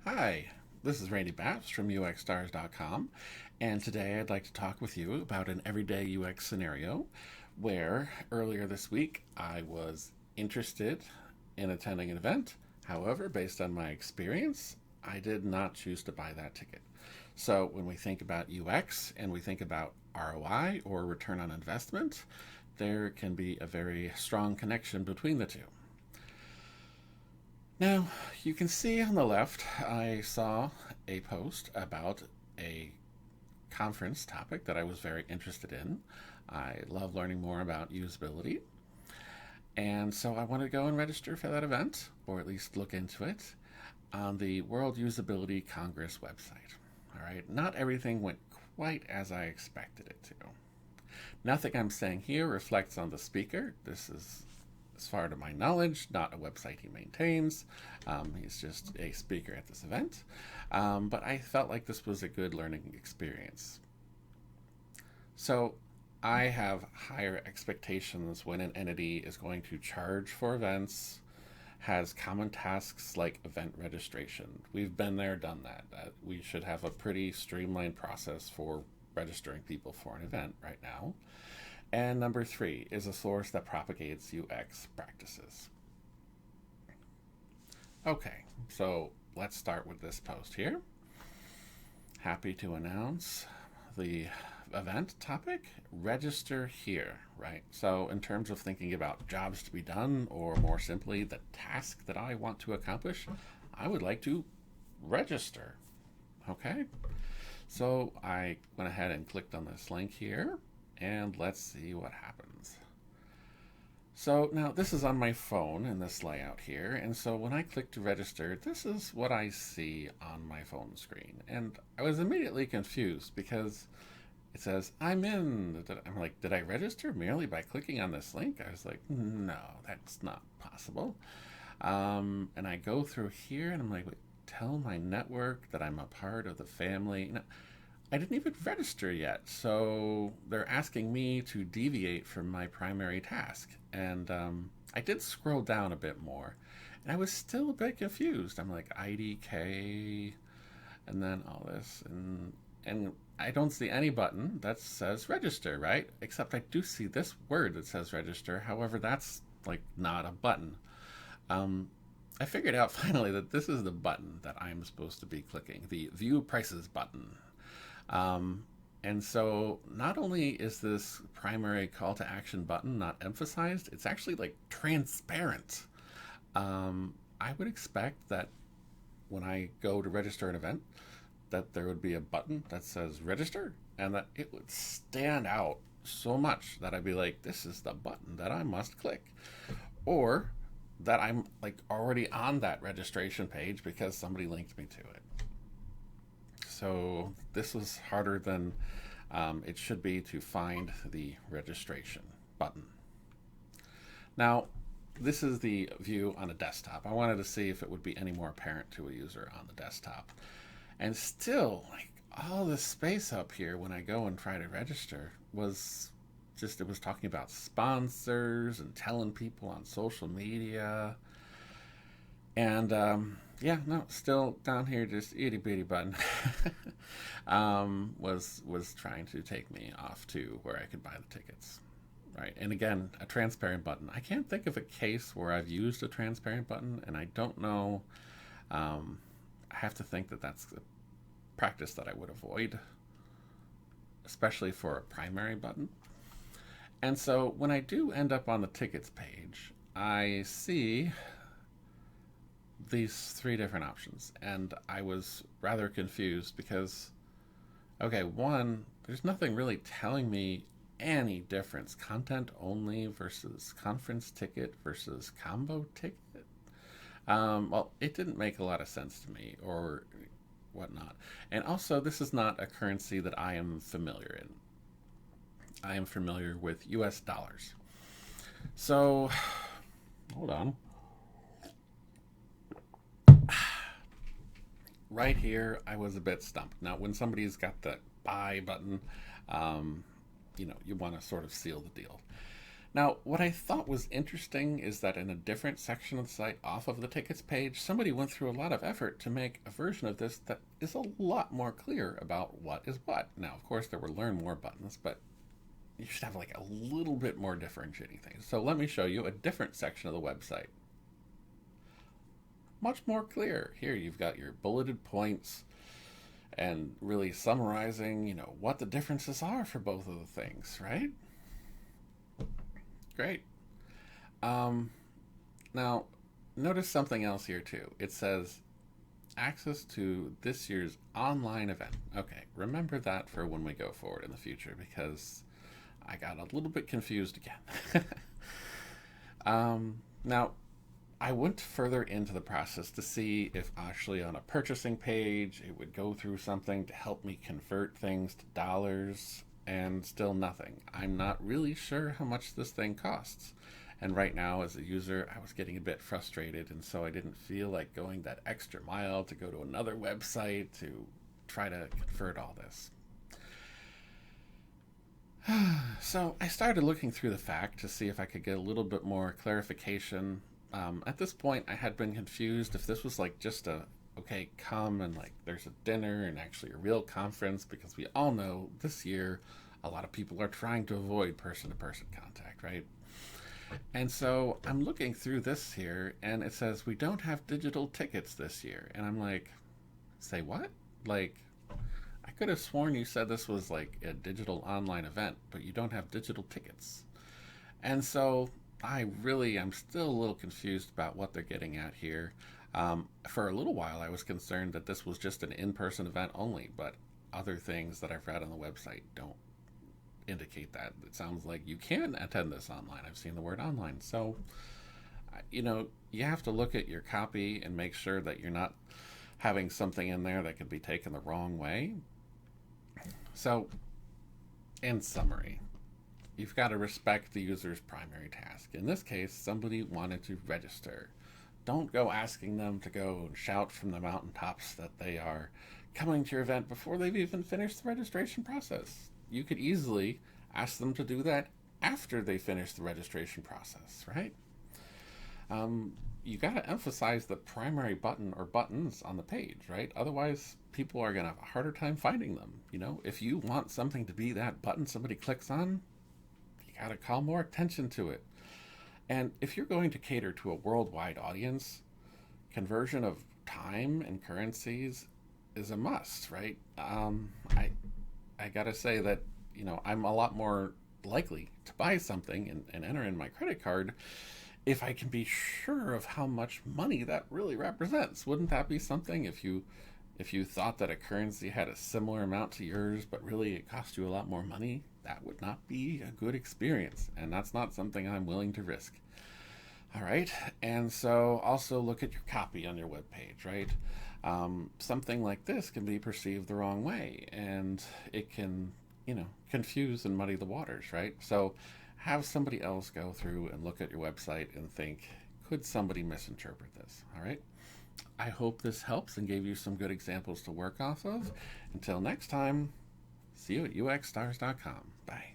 Hi, this is Randy Baps from UXstars.com, and today I'd like to talk with you about an everyday UX scenario where earlier this week I was interested in attending an event. However, based on my experience, I did not choose to buy that ticket. So when we think about UX and we think about ROI or return on investment, there can be a very strong connection between the two. Now, you can see on the left, I saw a post about a conference topic that I was very interested in. I love learning more about usability. And so I wanted to go and register for that event, or at least look into it, on the World Usability Congress website. All right, not everything went quite as I expected it to. Nothing I'm saying here reflects on the speaker. This is, as far to my knowledge, not a website he maintains. He's just a speaker at this event. But I felt like this was a good learning experience. So I have higher expectations when an entity is going to charge for events, has common tasks like event registration. We've been there, done that. We should have a pretty streamlined process for registering people for an event right now. And number three is a source that propagates UX practices. Okay, so let's start with this post here. Happy to announce the event topic, register here, right? So in terms of thinking about jobs to be done, or more simply, the task that I want to accomplish, I would like to register, okay? So I went ahead and clicked on this link here, and let's see what happens. So now this is on my phone in this layout here, and so when I click to register, this is what I see on my phone screen. And I was immediately confused because it says, I'm in. I'm like, did I register merely by clicking on this link? I was like, no, that's not possible. And I go through here and I'm like, wait, tell my network that I'm a part of the family. No, I didn't even register yet. So they're asking me to deviate from my primary task. And I did scroll down a bit more. And I was still a bit confused. I'm like, IDK, and then all this. And I don't see any button that says register, right? Except I do see this word that says register. However, that's like not a button. I figured out finally that this is the button that I'm supposed to be clicking, the view prices button. And so not only is this primary call to action button not emphasized, it's actually like transparent. I would expect that when I go to register an event, that there would be a button that says register and that it would stand out so much that I'd be like, this is the button that I must click. Or that I'm like already on that registration page because somebody linked me to it. So this was harder than it should be to find the registration button. Now, this is the view on a desktop. I wanted to see if it would be any more apparent to a user on the desktop. And still, like, all this space up here when I go and try to register was just, it was talking about sponsors and telling people on social media. And yeah, no, still down here, just itty bitty button was trying to take me off to where I could buy the tickets. Right, and again, a transparent button. I can't think of a case where I've used a transparent button, and I don't know. I have to think that that's a practice that I would avoid, especially for a primary button. And so when I do end up on the tickets page, I see these three different options, and I was rather confused because, okay, one, there's nothing really telling me any difference. Content only versus conference ticket versus combo ticket. Well, it didn't make a lot of sense to me, or whatnot. And also, this is not a currency that I am familiar in. I am familiar with US dollars. So, hold on. Right here, I was a bit stumped. Now, when somebody's got the buy button, you want to sort of seal the deal. Now, what I thought was interesting is that in a different section of the site off of the tickets page, somebody went through a lot of effort to make a version of this that is a lot more clear about what is what. Now, of course, there were learn more buttons, but you should have like a little bit more differentiating things. So let me show you a different section of the website. Much more clear. Here you've got your bulleted points and really summarizing, what the differences are for both of the things, right? Great. Now, notice something else here too. It says access to this year's online event. Okay, remember that for when we go forward in the future because I got a little bit confused again. Now, I went further into the process to see if actually on a purchasing page it would go through something to help me convert things to dollars, and still nothing. I'm not really sure how much this thing costs. And right now, as a user, I was getting a bit frustrated, and so I didn't feel like going that extra mile to go to another website to try to convert all this. So I started looking through the FAQ to see if I could get a little bit more clarification. At this point, I had been confused if this was like just okay, come and like there's a dinner and actually a real conference, because we all know this year a lot of people are trying to avoid person-to-person contact, right? And so I'm looking through this here and it says we don't have digital tickets this year. And I'm like, say what? Like, I could have sworn you said this was like a digital online event, but you don't have digital tickets. And so I'm still a little confused about what they're getting at here. For a little while, I was concerned that this was just an in-person event only, but other things that I've read on the website don't indicate that. It sounds like you can attend this online. I've seen the word online. So, you have to look at your copy and make sure that you're not having something in there that could be taken the wrong way. So, in summary, you've got to respect the user's primary task. In this case, somebody wanted to register. Don't go asking them to go and shout from the mountaintops that they are coming to your event before they've even finished the registration process. You could easily ask them to do that after they finish the registration process, right? You got to emphasize the primary button or buttons on the page, right? Otherwise, people are going to have a harder time finding them. If you want something to be that button somebody clicks on, you got to call more attention to it. And if you're going to cater to a worldwide audience, conversion of time and currencies is a must, right? I gotta say that I'm a lot more likely to buy something and enter in my credit card if I can be sure of how much money that really represents. Wouldn't that be something if you thought that a currency had a similar amount to yours, but really it cost you a lot more money? That would not be a good experience, and that's not something I'm willing to risk. All right, and so also look at your copy on your webpage, right? Something like this can be perceived the wrong way, and it can, confuse and muddy the waters, right? So have somebody else go through and look at your website and think, could somebody misinterpret this? All right. I hope this helps and gave you some good examples to work off of. Until next time, see you at uxstars.com. Bye.